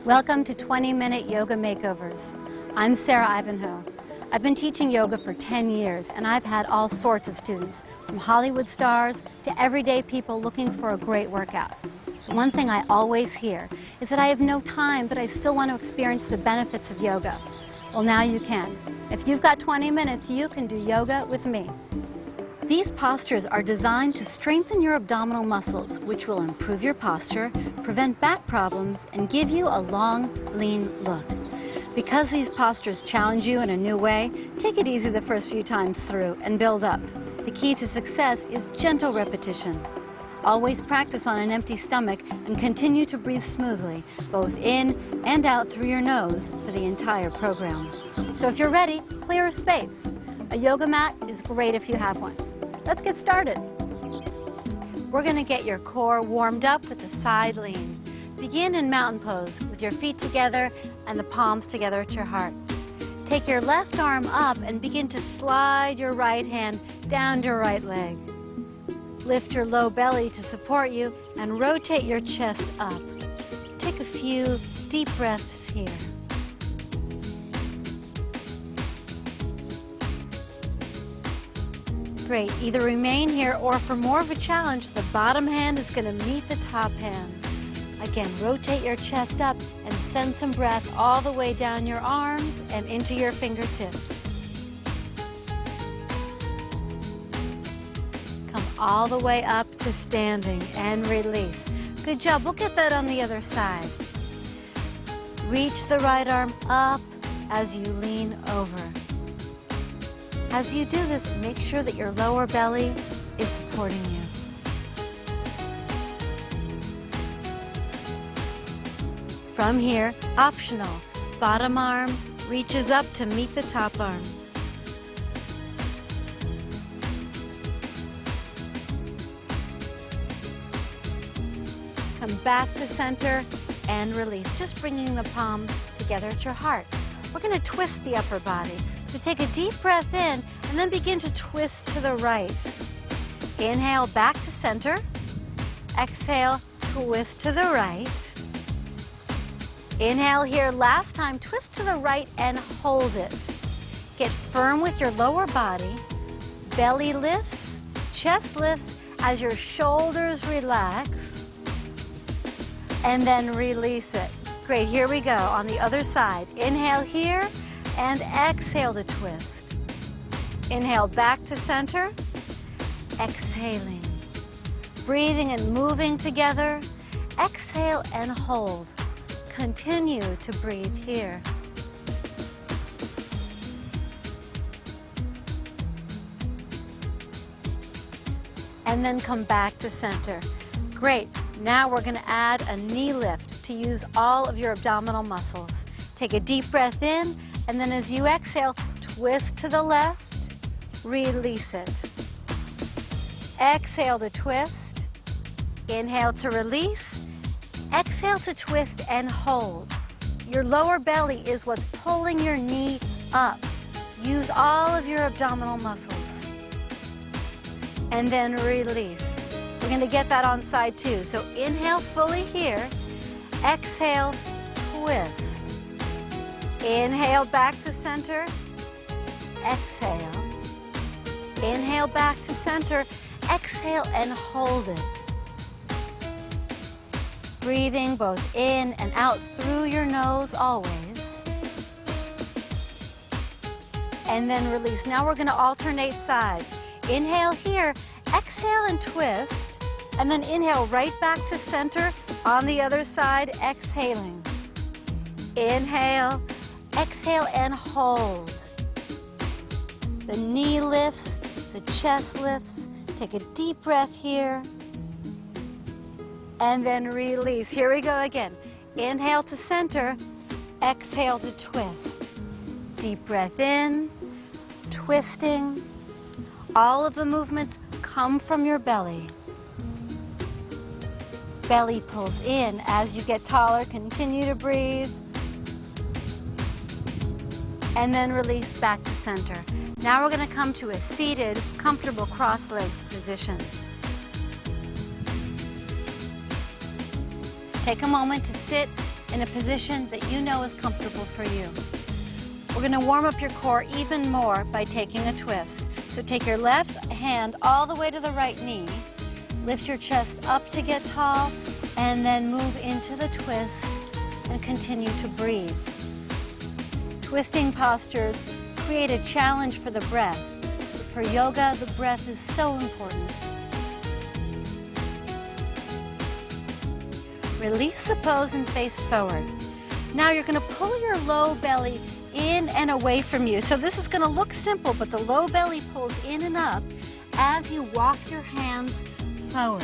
Welcome to 20-Minute Yoga Makeovers. I'm Sara Ivanhoe. I've been teaching yoga for 10 years, and I've had all sorts of students, from Hollywood stars to everyday people looking for a great workout. The one thing I always hear is that I have no time, but I still want to experience the benefits of yoga. Well, now you can. If you've got 20 minutes, you can do yoga with me. These postures are designed to strengthen your abdominal muscles, which will improve your posture, prevent back problems, and give you a long, lean look. Because these postures challenge you in a new way, take it easy the first few times through and build up. The key to success is gentle repetition. Always practice on an empty stomach and continue to breathe smoothly, both in and out through your nose for the entire program. So if you're ready, clear a space. A yoga mat is great if you have one. Let's get started. We're going to get your core warmed up with a side lean. Begin in mountain pose with your feet together and the palms together at your heart. Take your left arm up and begin to slide your right hand down your right leg. Lift your low belly to support you and rotate your chest up. Take a few deep breaths here. Great, either remain here or for more of a challenge, the bottom hand is going to meet the top hand. Again, rotate your chest up and send some breath all the way down your arms and into your fingertips. Come all the way up to standing and release. Good job, we'll get that on the other side. Reach the right arm up as you lean over. As you do this, make sure that your lower belly is supporting you. From here, optional, bottom arm reaches up to meet the top arm. Come back to center and release, just bringing the palms together at your heart. We're going to twist the upper body. So take a deep breath in and then begin to twist to the right. Inhale back to center. Exhale, twist to the right. Inhale here, last time, twist to the right and hold it. Get firm with your lower body. Belly lifts, chest lifts as your shoulders relax. And then release it. Great, here we go on the other side. Inhale here and exhale to twist. Inhale back to center. Exhaling. Breathing and moving together. Exhale and hold. Continue to breathe here. And then come back to center. Great. Now we're going to add a knee lift to use all of your abdominal muscles. Take a deep breath in, and then as you exhale, twist to the left, release it. Exhale to twist. Inhale to release. Exhale to twist and hold. Your lower belly is what's pulling your knee up. Use all of your abdominal muscles. And then release. We're going to get that on side two. So inhale fully here. Exhale, twist. Inhale back to center. Exhale. Inhale back to center. Exhale and hold it. Breathing both in and out through your nose always. And then release. Now we're going to alternate sides. Inhale here. Exhale and twist, and then inhale right back to center on the other side, exhaling. Inhale, exhale and hold. The knee lifts, the chest lifts. Take a deep breath here, and then release. Here we go again. Inhale to center, exhale to twist. Deep breath in, twisting. All of the movements come from your belly. Belly pulls in as you get taller. Continue to breathe. And then release back to center. Now we're going to come to a seated, comfortable cross legs position. Take a moment to sit in a position that you know is comfortable for you. We're going to warm up your core even more by taking a twist. So take your left hand all the way to the right knee, lift your chest up to get tall, and then move into the twist and continue to breathe. Twisting postures create a challenge for the breath. For yoga, the breath is so important. Release the pose and face forward. Now you're going to pull your low belly in and away from you. So this is going to look simple, but the low belly pulls in and up as you walk your hands forward.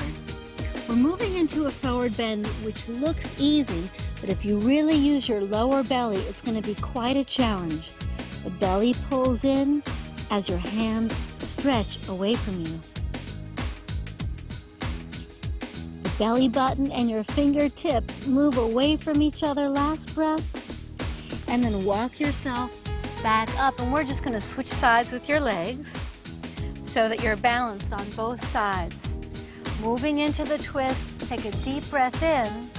We're moving into a forward bend, which looks easy, but if you really use your lower belly, it's going to be quite a challenge. The belly pulls in as your hands stretch away from you. The belly button and your fingertips move away from each other. Last breath. And then walk yourself back up. And we're just going to switch sides with your legs so that you're balanced on both sides. Moving into the twist, take a deep breath in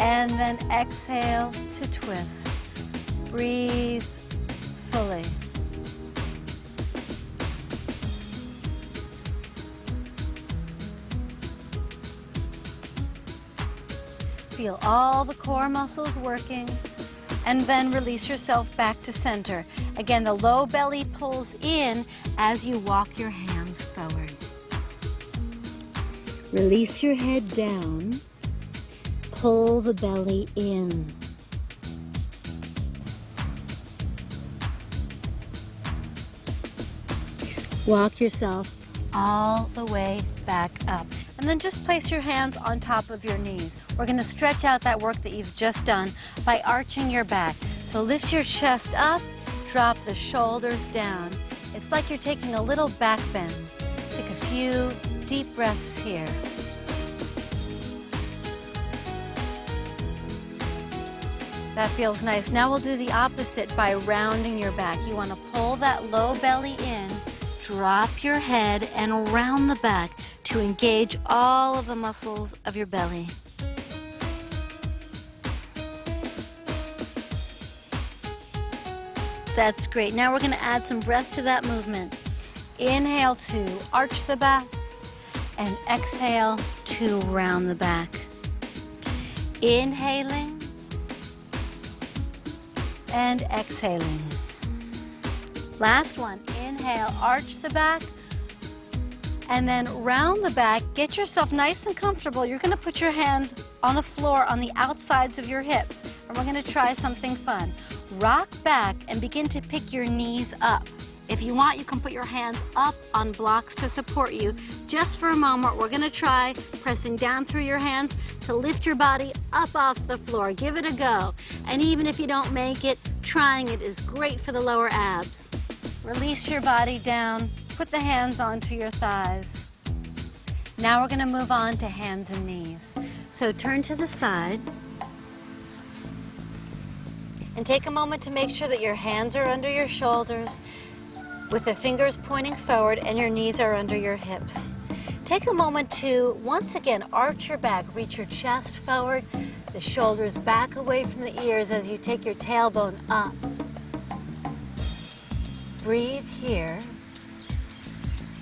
and then exhale to twist. Breathe fully. Feel all the core muscles working. And then release yourself back to center. Again, the low belly pulls in as you walk your hands forward. Release your head down. Pull the belly in. Walk yourself all the way back up. And then just place your hands on top of your knees. We're going to stretch out that work that you've just done by arching your back. So lift your chest up, drop the shoulders down. It's like you're taking a little back bend. Take a few deep breaths here. That feels nice. Now we'll do the opposite by rounding your back. You want to pull that low belly in, drop your head, and round the back to engage all of the muscles of your belly. That's great. Now we're going to add some breath to that movement. Inhale to arch the back and exhale to round the back. Inhaling and exhaling. Last one. Inhale, arch the back, and then round the back. Get yourself nice and comfortable. You're going to put your hands on the floor on the outsides of your hips, and we're going to try something fun. Rock back and begin to pick your knees up. If you want, you can put your hands up on blocks to support you. Just for a moment, we're going to try pressing down through your hands to lift your body up off the floor. Give it a go. And even if you don't make it, trying it is great for the lower abs. Release your body down. Put the hands onto your thighs. Now we're going to move on to hands and knees. So turn to the side. And take a moment to make sure that your hands are under your shoulders with the fingers pointing forward and your knees are under your hips. Take a moment to, once again, arch your back. Reach your chest forward, the shoulders back away from the ears as you take your tailbone up. Breathe here.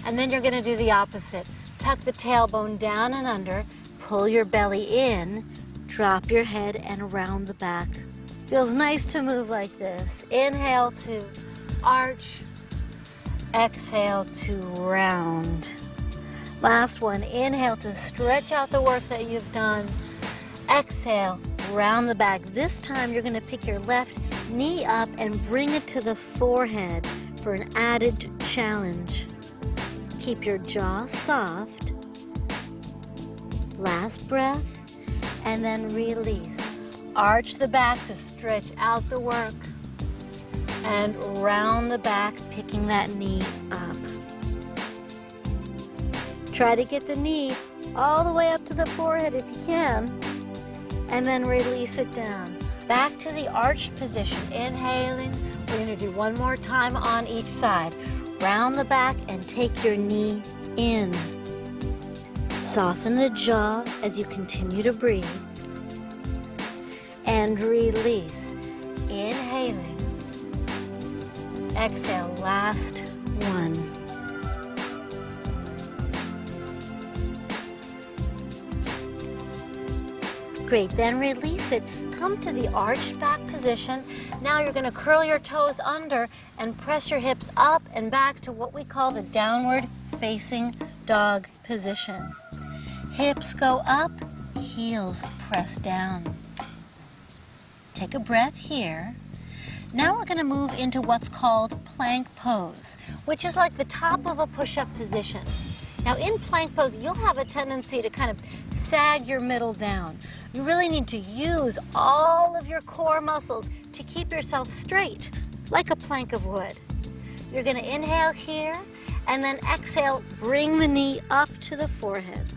And then you're going to do the opposite. Tuck the tailbone down and under, pull your belly in, drop your head and round the back. Feels nice to move like this. Inhale to arch, exhale to round. Last one, inhale to stretch out the work that you've done. Exhale, round the back. This time you're going to pick your left knee up and bring it to the forehead for an added challenge. Keep your jaw soft. Last breath, and then release. Arch the back to stretch out the work and round the back, picking that knee up. Try to get the knee all the way up to the forehead if you can, and then release it down. Back to the arched position. Inhaling. We're going to do one more time on each side. Round the back and take your knee in. Soften the jaw as you continue to breathe. and release. Inhaling. Exhale, last one. Great, then release it. Come to the arched back position. Now you're gonna curl your toes under and press your hips up and back to what we call the downward facing dog position. Hips go up, heels press down. Take a breath here. Now we're gonna move into what's called plank pose, which is like the top of a push-up position. Now in plank pose, you'll have a tendency to kind of sag your middle down. You really need to use all of your core muscles to keep yourself straight, like a plank of wood. You're gonna inhale here, and then exhale, bring the knee up to the forehead.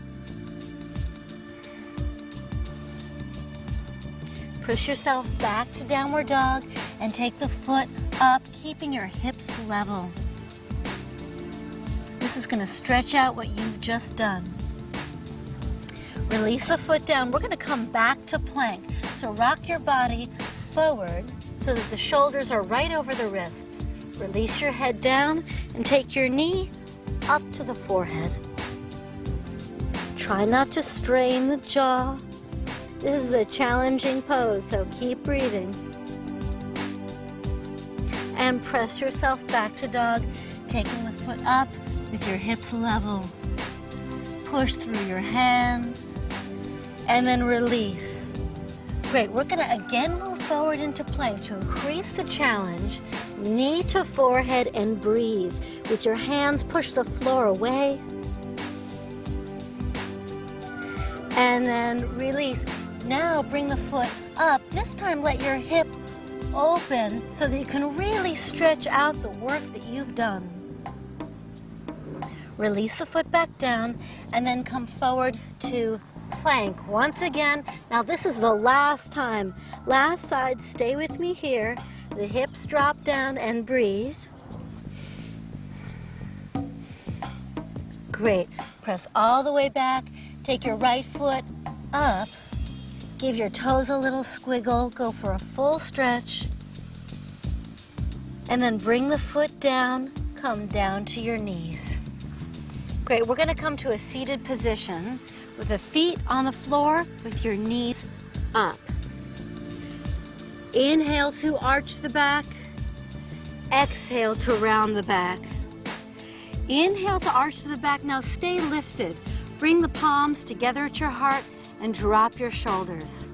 Push yourself back to downward dog and take the foot up, keeping your hips level. This is gonna stretch out what you've just done. Release the foot down. We're gonna come back to plank. So rock your body forward so that the shoulders are right over the wrists. Release your head down and take your knee up to the forehead. Try not to strain the jaw. This is a challenging pose, so keep breathing. And press yourself back to dog, taking the foot up with your hips level. Push through your hands. And then release. Great, we're gonna again move forward into plank to increase the challenge. Knee to forehead and breathe. With your hands, push the floor away. And then release. Now bring the foot up. This time let your hip open so that you can really stretch out the work that you've done. Release the foot back down and then come forward to plank once again. Now this is the last time. Last side, stay with me here. The hips drop down and breathe. Great. Press all the way back. Take your right foot up. Give your toes a little squiggle. Go for a full stretch. And then bring the foot down. Come down to your knees. Great. We're going to come to a seated position with the feet on the floor with your knees up. Inhale to arch the back. Exhale to round the back. Inhale to arch the back. Now stay lifted. Bring the palms together at your heart and drop your shoulders.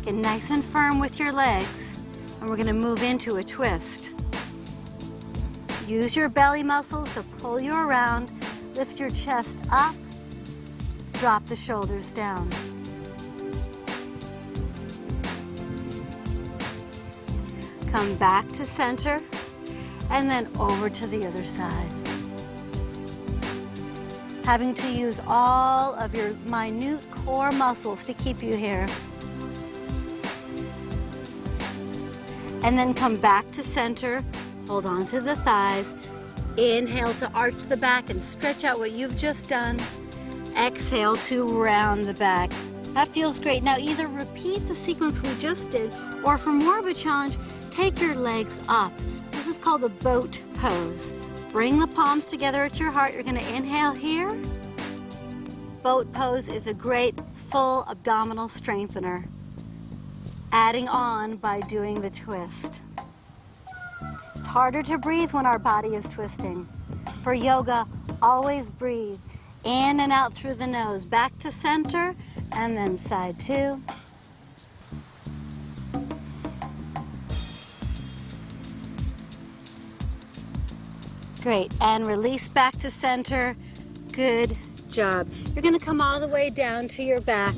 Get nice and firm with your legs. And we're going to move into a twist. Use your belly muscles to pull you around. Lift your chest up. Drop the shoulders down. Come back to center and then over to the other side. Having to use all of your minute core muscles to keep you here. And then come back to center, hold on to the thighs. Inhale to arch the back and stretch out what you've just done. Exhale to round the back. That feels great. Now either repeat the sequence we just did, or for more of a challenge, take your legs up. This is called the boat pose. Bring the palms together at your heart. You're gonna inhale here. Boat pose is a great full abdominal strengthener. Adding on by doing the twist. It's harder to breathe when our body is twisting. For yoga, always breathe. In and out through the nose, back to center, and then side two. Great, and release back to center. Good job. You're gonna come all the way down to your back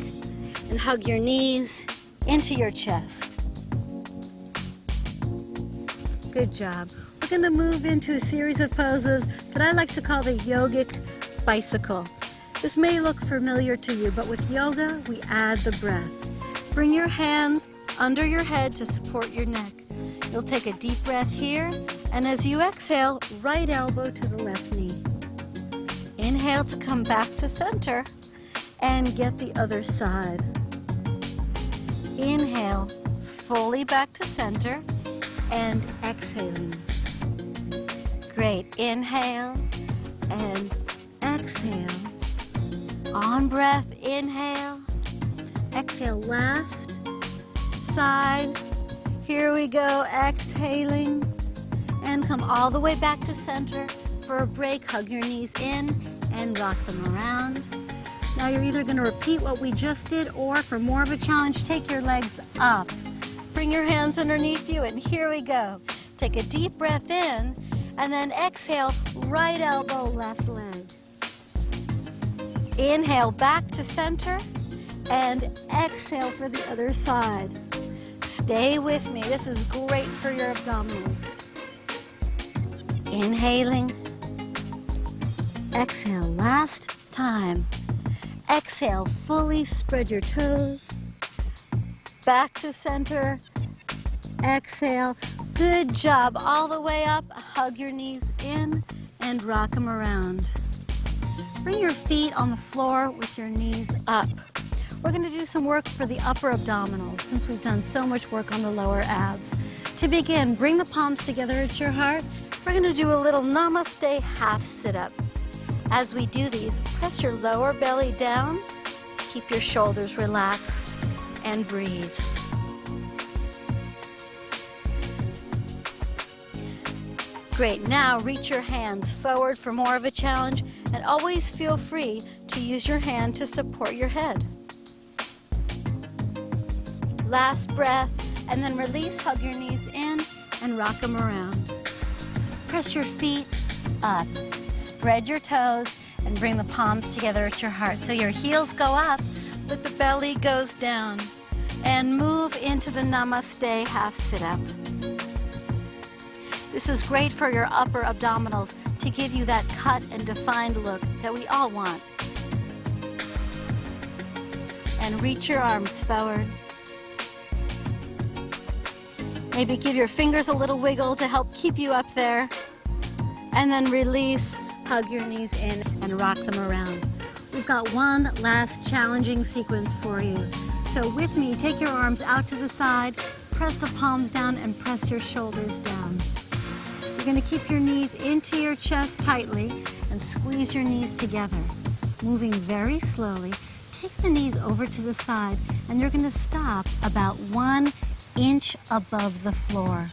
and hug your knees into your chest. Good job. We're gonna move into a series of poses that I like to call the yogic bicycle. This may look familiar to you, but with yoga, we add the breath. Bring your hands under your head to support your neck. You'll take a deep breath here, and as you exhale, right elbow to the left knee. Inhale to come back to center and get the other side. Inhale, fully back to center and exhaling. Great. Inhale and exhale. On breath, inhale. Exhale, left side. Here we go, exhaling. And come all the way back to center. For a break, hug your knees in and rock them around. Now you're either going to repeat what we just did, or for more of a challenge, take your legs up. Bring your hands underneath you, and here we go. Take a deep breath in, and then exhale, right elbow, left leg. Inhale, back to center, and exhale for the other side. Stay with me. This is great for your abdominals. Inhaling. Exhale, last time. Exhale, fully spread your toes. Back to center. Exhale. Good job. All the way up. Hug your knees in and rock them around. Bring your feet on the floor with your knees up. We're going to do some work for the upper abdominals since we've done so much work on the lower abs. To begin, bring the palms together at your heart. We're going to do a little namaste half sit-up. As we do these, press your lower belly down, keep your shoulders relaxed, and breathe. Great, now reach your hands forward for more of a challenge, and always feel free to use your hand to support your head. Last breath, and then release, hug your knees in, and rock them around. Press your feet up. Spread your toes and bring the palms together at your heart. So your heels go up, but the belly goes down. And move into the namaste half sit-up. This is great for your upper abdominals to give you that cut and defined look that we all want. And reach your arms forward. Maybe give your fingers a little wiggle to help keep you up there. And then release, hug your knees in and rock them around. We've got one last challenging sequence for you. So with me, take your arms out to the side, press the palms down and press your shoulders down. You're going to keep your knees into your chest tightly and squeeze your knees together. Moving very slowly, take the knees over to the side and you're going to stop about 1 inch above the floor.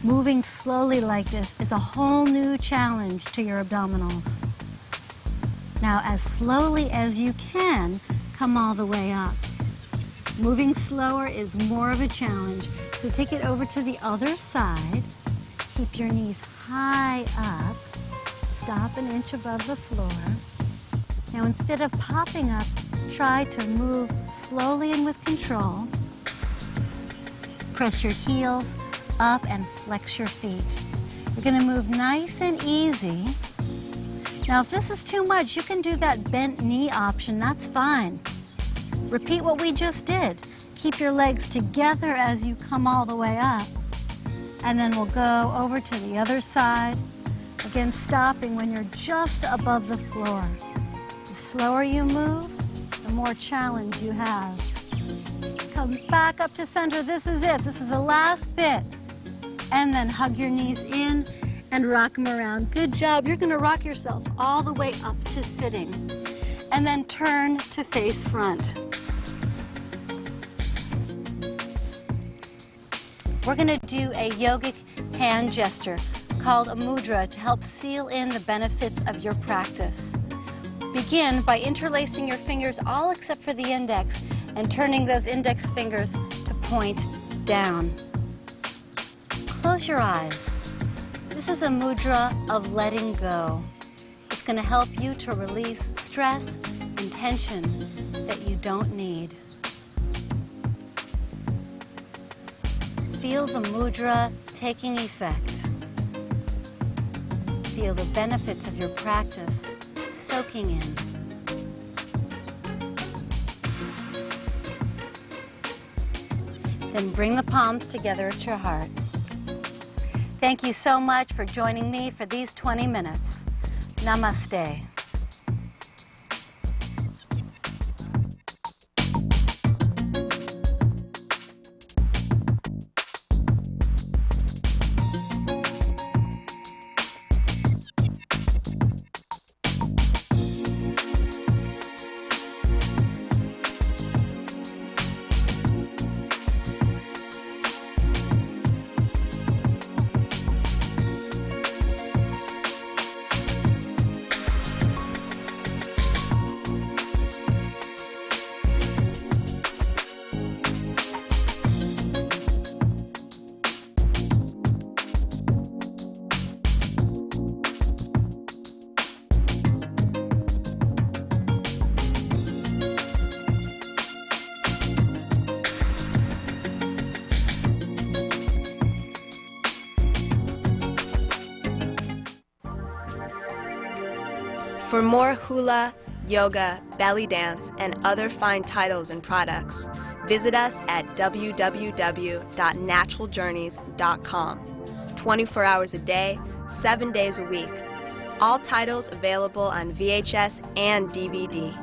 Moving slowly like this is a whole new challenge to your abdominals. Now, as slowly as you can, come all the way up. Moving slower is more of a challenge, so take it over to the other side. Keep your knees high up. Stop 1 inch above the floor. Now, instead of popping up, try to move slowly and with control. Press your heels up and flex your feet. You're going to move nice and easy. Now, if this is too much, you can do that bent knee option. That's fine. Repeat what we just did. Keep your legs together as you come all the way up. And then we'll go over to the other side. Again, stopping when you're just above the floor. The slower you move, the more challenge you have. Come back up to center. This is it. This is the last bit. And then hug your knees in and rock them around. Good job. You're going to rock yourself all the way up to sitting. And then turn to face front. We're going to do a yogic hand gesture called a mudra to help seal in the benefits of your practice. Begin by interlacing your fingers, all except for the index, and turning those index fingers to point down. Close your eyes. This is a mudra of letting go. It's going to help you to release stress and tension that you don't need. Feel the mudra taking effect. Feel the benefits of your practice soaking in. Then bring the palms together at your heart. Thank you so much for joining me for these 20 minutes. Namaste. For more hula, yoga, belly dance, and other fine titles and products, visit us at www.naturaljourneys.com. 24 hours a day, 7 days a week. All titles available on VHS and DVD.